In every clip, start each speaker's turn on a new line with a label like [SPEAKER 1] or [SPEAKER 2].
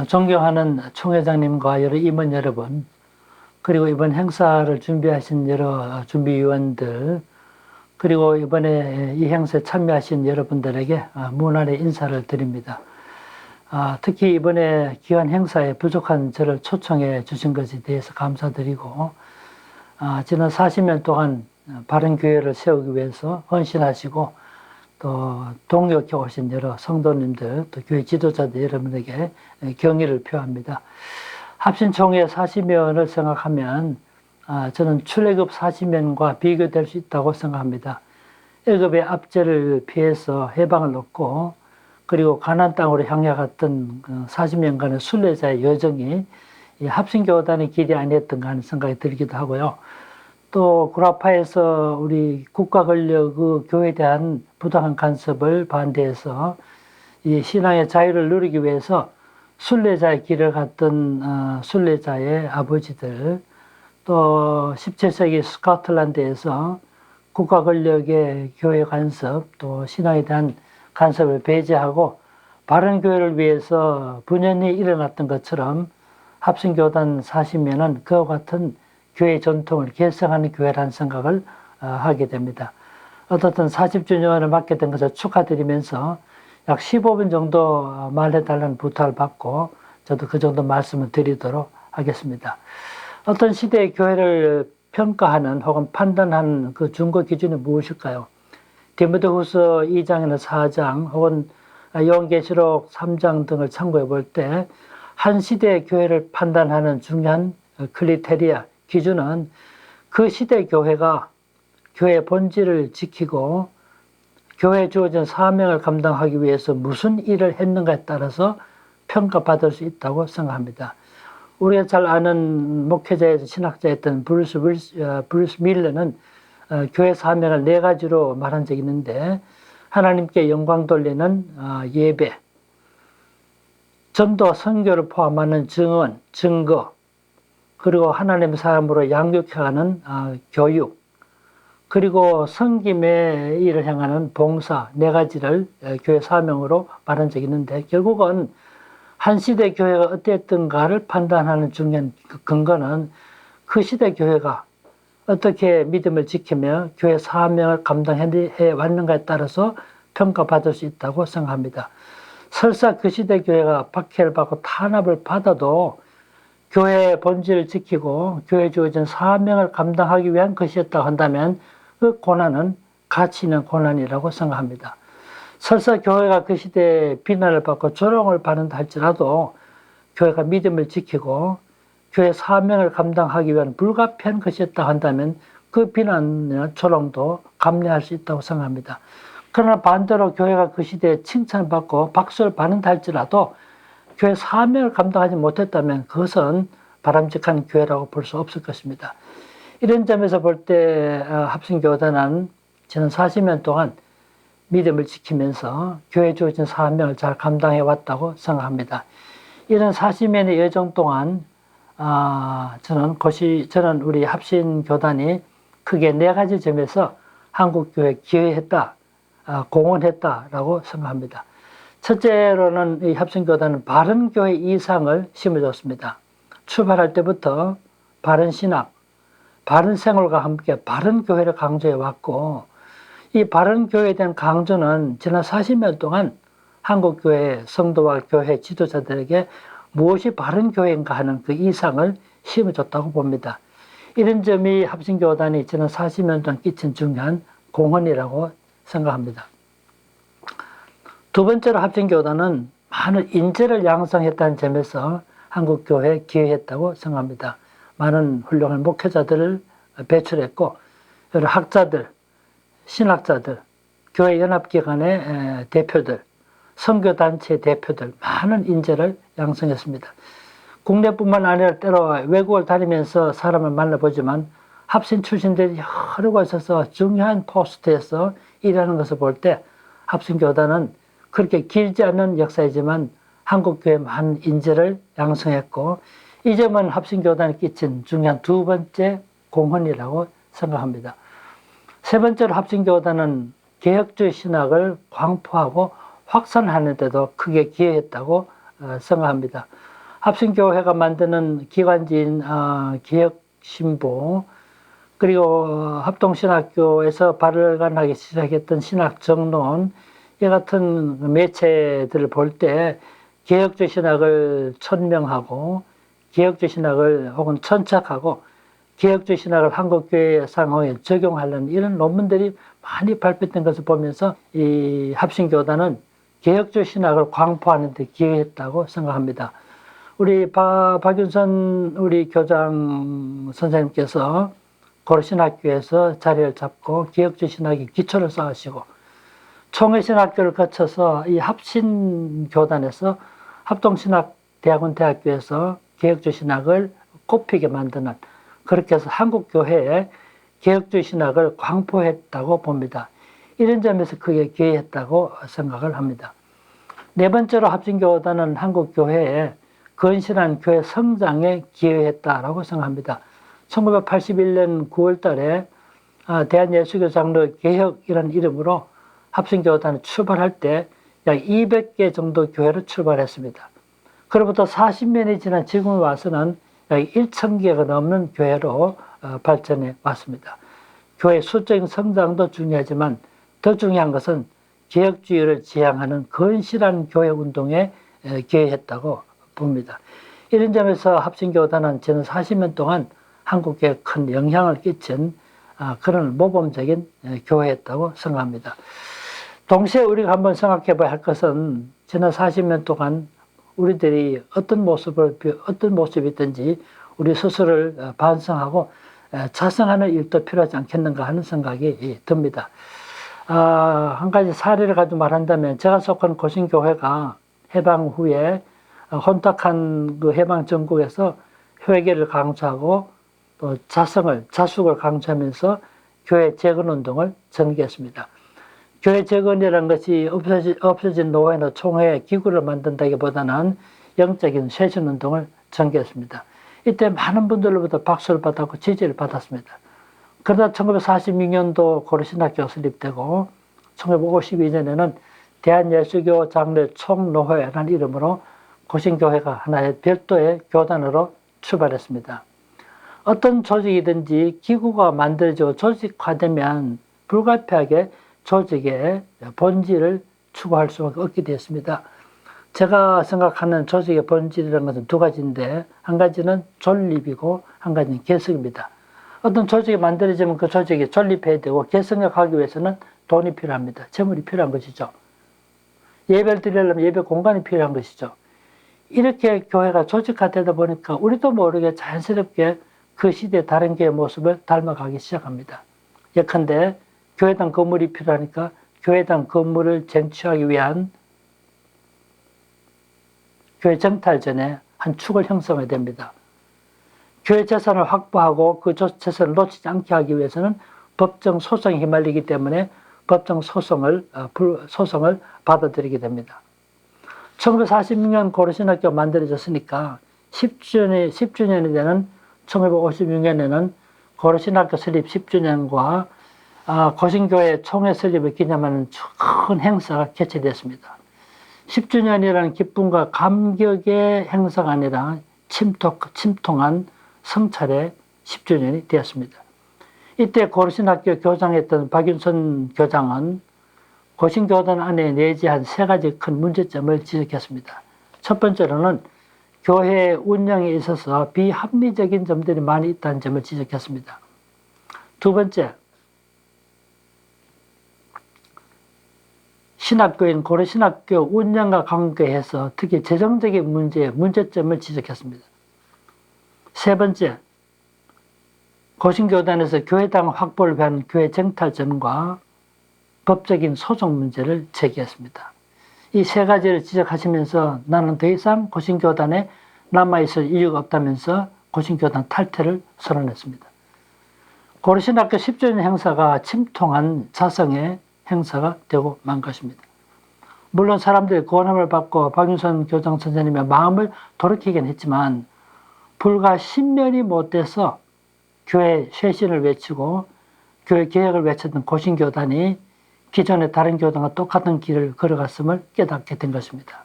[SPEAKER 1] 존경하는 총회장님과 여러 임원 여러분, 그리고 이번 행사를 준비하신 여러 준비위원들, 그리고 이번에 이 행사에 참여하신 여러분들에게 무난의 인사를 드립니다. 특히 이번에 귀한 행사에 부족한 저를 초청해 주신 것에 대해서 감사드리고, 지난 40년 동안 바른교회를 세우기 위해서 헌신하시고 또 동역해 오신 여러 성도님들, 또 교회 지도자들 여러분에게 경의를 표합니다. 합신총회 40년을 생각하면 저는 출애굽 40년과 비교될 수 있다고 생각합니다. 애굽의 압제를 피해서 해방을 얻고 그리고 가나안 땅으로 향해 갔던 40년간의 순례자의 여정이 이 합신교단의 길이 아니었던가 하는 생각이 들기도 하고요. 또 구라파에서 우리 국가 권력의 교회에 대한 부당한 간섭을 반대해서 이 신앙의 자유를 누리기 위해서 순례자의 길을 갔던 순례자의 아버지들, 또 17세기 스코틀랜드에서 국가 권력의 교회 간섭, 또 신앙에 대한 간섭을 배제하고 바른 교회를 위해서 분연히 일어났던 것처럼 합신교단 40년은 그와 같은 교회 전통을 계승하는 교회라는 생각을 하게 됩니다. 어떻든 40주년을 맞게 된 것을 축하드리면서 약 15분 정도 말해달라는 부탁을 받고 저도 그 정도 말씀을 드리도록 하겠습니다. 어떤 시대의 교회를 평가하는 혹은 판단하는 그 준거 기준이 무엇일까요? 디모데후서 2장이나 4장 혹은 요한계시록 3장 등을 참고해 볼 때 한 시대의 교회를 판단하는 중요한 크리테리아, 기준은 그 시대 교회가 교회의 본질을 지키고 교회에 주어진 사명을 감당하기 위해서 무슨 일을 했는가에 따라서 평가받을 수 있다고 생각합니다. 우리가 잘 아는 목회자에서 신학자였던 브루스 밀러는 교회 사명을 4가지로 말한 적이 있는데, 하나님께 영광 돌리는 예배, 전도 선교를 포함하는 증언, 증거, 그리고 하나님의 사람으로 양육해가는 교육, 그리고 섬김의 일을 향하는 봉사, 4가지를 교회 사명으로 말한 적이 있는데, 결국은 한 시대 교회가 어땠던가를 판단하는 중요한 근거는 그 시대 교회가 어떻게 믿음을 지키며 교회 사명을 감당해 왔는가에 따라서 평가받을 수 있다고 생각합니다. 설사 그 시대 교회가 박해를 받고 탄압을 받아도 교회의 본질을 지키고 교회에 주어진 사명을 감당하기 위한 것이었다고 한다면 그 고난은 가치 있는 고난이라고 생각합니다. 설사 교회가 그 시대에 비난을 받고 조롱을 받는다 할지라도 교회가 믿음을 지키고 교회 사명을 감당하기 위한 불가피한 것이었다고 한다면 그 비난이나 조롱도 감내할 수 있다고 생각합니다. 그러나 반대로 교회가 그 시대에 칭찬받고 박수를 받는다 할지라도 교회 사명을 감당하지 못했다면 그것은 바람직한 교회라고 볼 수 없을 것입니다. 이런 점에서 볼 때 합신교단은 지난 40년 동안 믿음을 지키면서 교회에 주어진 사명을 잘 감당해 왔다고 생각합니다. 이런 40년의 여정 동안 저는 우리 합신교단이 크게 4가지 점에서 한국교회에 기여했다, 공헌했다라고 생각합니다. 첫째로는 이 합신교단은 바른 교회 이상을 심어줬습니다. 출발할 때부터 바른 신학, 바른 생활과 함께 바른 교회를 강조해 왔고, 이 바른 교회에 대한 강조는 지난 40년 동안 한국교회 성도와 교회 지도자들에게 무엇이 바른 교회인가 하는 그 이상을 심어줬다고 봅니다. 이런 점이 합신교단이 지난 40년 동안 끼친 중요한 공헌이라고 생각합니다. 두 번째로 합신교단은 많은 인재를 양성했다는 점에서 한국교회에 기여했다고 생각합니다. 많은 훌륭한 목회자들을 배출했고, 여러 학자들, 신학자들, 교회 연합기관의 대표들, 선교단체 대표들, 많은 인재를 양성했습니다. 국내뿐만 아니라 때로 외국을 다니면서 사람을 만나보지만 합신 출신들이 여러 곳에서 중요한 포스트에서 일하는 것을 볼 때 합신교단은 그렇게 길지 않은 역사이지만 한국교회 많은 인재를 양성했고, 이 점은 합신교단이 끼친 중요한 두 번째 공헌이라고 생각합니다. 세 번째로 합신교단은 개혁주의 신학을 광포하고 확산하는 데도 크게 기여했다고 생각합니다. 합신교회가 만드는 기관지인 기혁신보, 그리고 합동신학교에서 발간하기 시작했던 신학정론, 이 같은 매체들을 볼 때 개혁주 신학을 천명하고 개혁주 신학을 혹은 천착하고 개혁주 신학을 한국교회 상황에 적용하려는 이런 논문들이 많이 발표된 것을 보면서 이 합신교단은 개혁주 신학을 광포하는 데 기여했다고 생각합니다. 우리 박윤선 우리 교장 선생님께서 고려신학교에서 자리를 잡고 개혁주 신학의 기초를 쌓으시고 총회신학교를 거쳐서 이 합신교단에서 합동신학대학원 대학교에서 개혁주 신학을 꼽히게 만드는, 그렇게 해서 한국교회에 개혁주 신학을 광포했다고 봅니다. 이런 점에서 크게 기여했다고 생각을 합니다. 네 번째로 합신교단은 한국교회에 건실한 교회 성장에 기여했다라고 생각합니다. 1981년 9월 달에 대한예수교 장로 개혁이라는 이름으로 합신교단을 출발할 때 약 200개 정도 교회로 출발했습니다. 그로부터 40년이 지난 지금 와서는 약 1,000개가 넘는 교회로 발전해 왔습니다. 교회 수적인 성장도 중요하지만 더 중요한 것은 개혁주의를 지향하는 건실한 교회 운동에 기여했다고 봅니다. 이런 점에서 합신교단은 지난 40년 동안 한국에 큰 영향을 끼친 그런 모범적인 교회였다고 생각합니다. 동시에 우리가 한번 생각해 봐야 할 것은 지난 40년 동안 우리들이 어떤 모습이든지 우리 스스로를 반성하고 자성하는 일도 필요하지 않겠는가 하는 생각이 듭니다. 한 가지 사례를 가지고 말한다면 제가 속한 고신교회가 해방 후에 혼탁한 그 해방 전국에서 회개를 강조하고 또 자숙을 강조하면서 교회 재건운동을 전개했습니다. 교회 재건이라는 것이 없어진 노회나 총회 기구를 만든다기보다는 영적인 쇄신운동을 전개했습니다. 이때 많은 분들로부터 박수를 받았고 지지를 받았습니다. 그러다 1946년도 고려신학교가 설립되고 1952년에는 대한예수교 장로 총노회라는 이름으로 고신교회가 하나의 별도의 교단으로 출발했습니다. 어떤 조직이든지 기구가 만들어지고 조직화되면 불가피하게 조직의 본질을 추구할 수밖에 없게 되었습니다. 제가 생각하는 조직의 본질이라는 것은 두 가지인데, 한 가지는 존립이고 한 가지는 개성입니다. 어떤 조직이 만들어지면 그 조직이 존립해야 되고 개성화하기 위해서는 돈이 필요합니다. 재물이 필요한 것이죠. 예배를 드리려면 예배 공간이 필요한 것이죠. 이렇게 교회가 조직화되다 보니까 우리도 모르게 자연스럽게 그 시대의 다른 교회의 모습을 닮아가기 시작합니다. 예컨대 교회당 건물이 필요하니까 교회당 건물을 쟁취하기 위한 교회 정탈전에 한 축을 형성해야 됩니다. 교회 재산을 확보하고 그 재산을 놓치지 않게 하기 위해서는 법정 소송에 휘말리기 때문에 법정 소송을 받아들이게 됩니다. 1946년 고려신학교가 만들어졌으니까 10주년이 되는 1956년에는 고려신학교 설립 10주년과 고신교회 총회 설립을 기념하는 큰 행사가 개최됐습니다. 10주년이라는 기쁨과 감격의 행사가 아니라 침통한 성찰의 10주년이 되었습니다. 이때 고려신학교 교장했던 박윤선 교장은 고신교단 안에 내재한 세 가지 큰 문제점을 지적했습니다. 첫 번째로는 교회 운영에 있어서 비합리적인 점들이 많이 있다는 점을 지적했습니다. 두 번째, 신학교인 고려신학교 운영과 관계해서 특히 재정적인 문제점을 지적했습니다. 세 번째, 고신교단에서 교회당 확보를 위한 교회 정탈전과 법적인 소송 문제를 제기했습니다. 이 세 가지를 지적하시면서 나는 더 이상 고신교단에 남아있을 이유가 없다면서 고신교단 탈퇴를 선언했습니다. 고려신학교 10주년 행사가 침통한 자성의 행사가 되고 만 것입니다. 물론 사람들이 고난을 받고 박윤선 교장 선생님의 마음을 돌이키긴 했지만 불과 10년이 못 돼서 교회 쇄신을 외치고 교회 개혁을 외쳤던 고신교단이 기존의 다른 교단과 똑같은 길을 걸어갔음을 깨닫게 된 것입니다.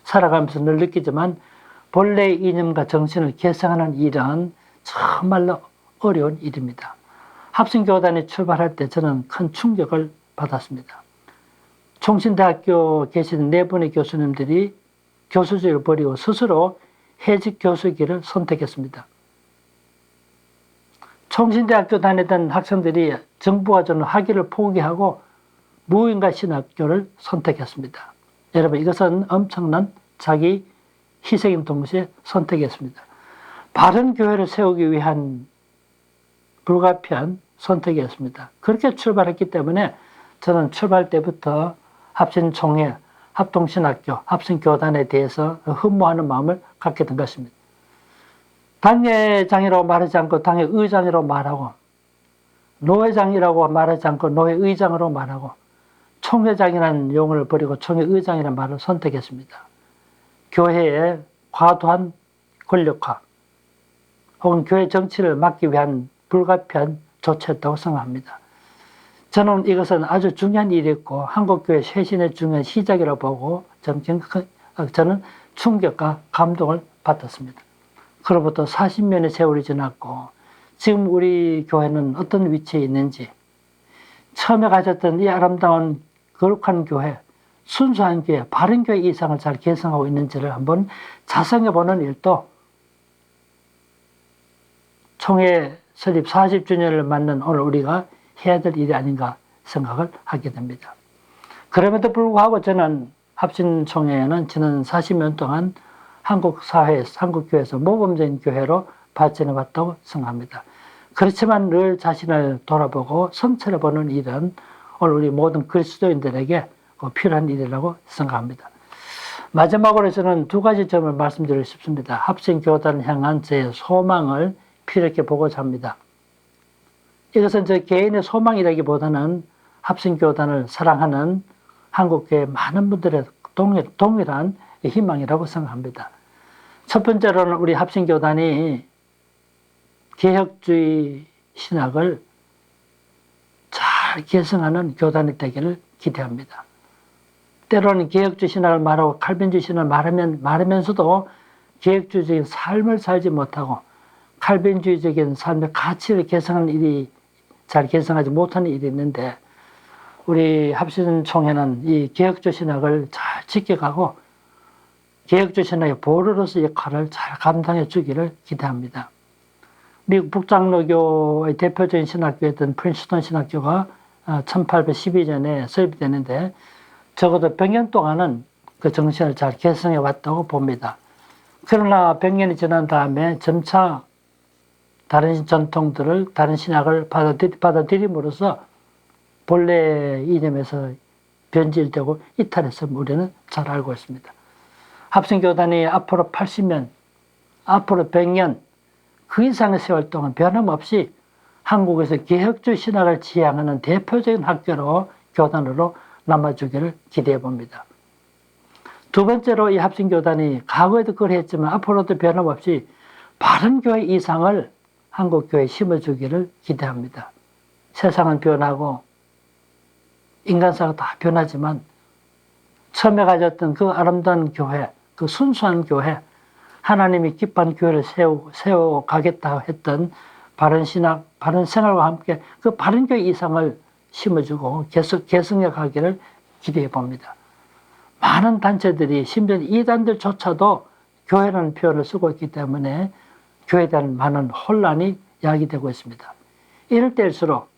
[SPEAKER 1] 살아가면서 늘 느끼지만 본래의 이념과 정신을 계승하는 일은 정말로 어려운 일입니다. 합신교단이 출발할 때 저는 큰 충격을 받았습니다. 총신대학교 계신 4분의 교수님들이 교수직을 버리고 스스로 해직 교수기를 선택했습니다. 총신대학교 다니던 학생들이 정부가 주는 학위를 포기하고 무인가 신학교를 선택했습니다. 여러분, 이것은 엄청난 자기 희생인 동시에 선택했습니다. 바른 교회를 세우기 위한 불가피한 선택이었습니다. 그렇게 출발했기 때문에 저는 출발 때부터 합신총회, 합동신학교, 합신교단에 대해서 흠모하는 마음을 갖게 된 것입니다. 당회장이라고 말하지 않고 당회의장이라고 말하고, 노회장이라고 말하지 않고 노회의장으로 말하고, 총회장이라는 용어를 버리고 총회의장이라는 말을 선택했습니다. 교회의 과도한 권력화 혹은 교회 정치를 막기 위한 불가피한 조치였다고 생각합니다. 저는 이것은 아주 중요한 일이었고 한국교회 쇄신의 중요한 시작이라고 보고 저는 충격과 감동을 받았습니다. 그로부터 40년의 세월이 지났고 지금 우리 교회는 어떤 위치에 있는지, 처음에 가졌던 이 아름다운 거룩한 교회, 순수한 교회, 바른 교회 이상을 잘 계승하고 있는지를 한번 자성해 보는 일도 총회 설립 40주년을 맞는 오늘 우리가 해야 될 일이 아닌가 생각을 하게 됩니다. 그럼에도 불구하고 저는 합신총회는 지난 40년 동안 한국 사회, 한국 교회에서 모범적인 교회로 발전해 왔다고 생각합니다. 그렇지만 늘 자신을 돌아보고 성찰해 보는 일은 오늘 우리 모든 그리스도인들에게 필요한 일이라고 생각합니다. 마지막으로 저는 2가지 점을 말씀드리고 싶습니다. 합신교단을 향한 제 소망을 이렇게 보고자 합니다. 이것은 저 개인의 소망이라기보다는 합신교단을 사랑하는 한국교회 많은 분들의 동일한 희망이라고 생각합니다. 첫 번째로는 우리 합신교단이 개혁주의 신학을 잘 계승하는 교단이 되기를 기대합니다. 때로는 개혁주의 신학을 말하고 칼빈주의 신학을 말하면서도 개혁주의적인 삶을 살지 못하고 칼빈주의적인 삶의 가치를 개성하는 일이 잘 개성하지 못하는 일이 있는데 우리 합신총회는 이 개혁주의 신학을 잘 지켜가고 개혁주의 신학의 보루로서 역할을 잘 감당해 주기를 기대합니다. 미국 북장로교의 대표적인 신학교였던 프린스턴 신학교가 1812년에 설립이 되는데 적어도 100년 동안은 그 정신을 잘 개성해 왔다고 봅니다. 그러나 100년이 지난 다음에 점차 다른 전통들을, 다른 신학을 받아들임으로써 본래 이념에서 변질되고 이탈했음을 우리는 잘 알고 있습니다. 합신교단이 앞으로 80년, 앞으로 100년, 그 이상의 세월 동안 변함없이 한국에서 개혁주의 신학을 지향하는 대표적인 학교로, 교단으로 남아주기를 기대해 봅니다. 2번째로 이 합신교단이 과거에도 그랬지만 앞으로도 변함없이 바른 교회 이상을 한국교회에 심어주기를 기대합니다. 세상은 변하고 인간사가 다 변하지만 처음에 가졌던 그 아름다운 교회, 그 순수한 교회, 하나님이 기뻐하는 교회를 세워가겠다 했던 바른 신학, 바른 생활과 함께 그 바른 교회 이상을 심어주고 계승해 가기를 기대해 봅니다. 많은 단체들이 심지어 이단들조차도 교회라는 표현을 쓰고 있기 때문에 교회에 대한 많은 혼란이 야기되고 있습니다. 이럴 때일수록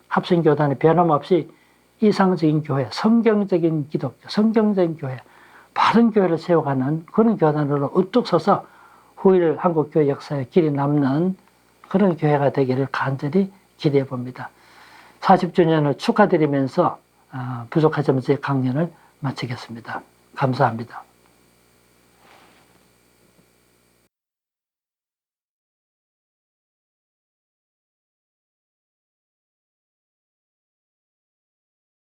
[SPEAKER 1] 합신교단이 변함없이 이상적인 교회, 성경적인 기독교, 성경적인 교회, 바른 교회를 세워가는 그런 교단으로 우뚝 서서 후일 한국교회 역사에 길이 남는 그런 교회가 되기를 간절히 기대해 봅니다. 40주년을 축하드리면서 부족하지만 제 강연을 마치겠습니다. 감사합니다.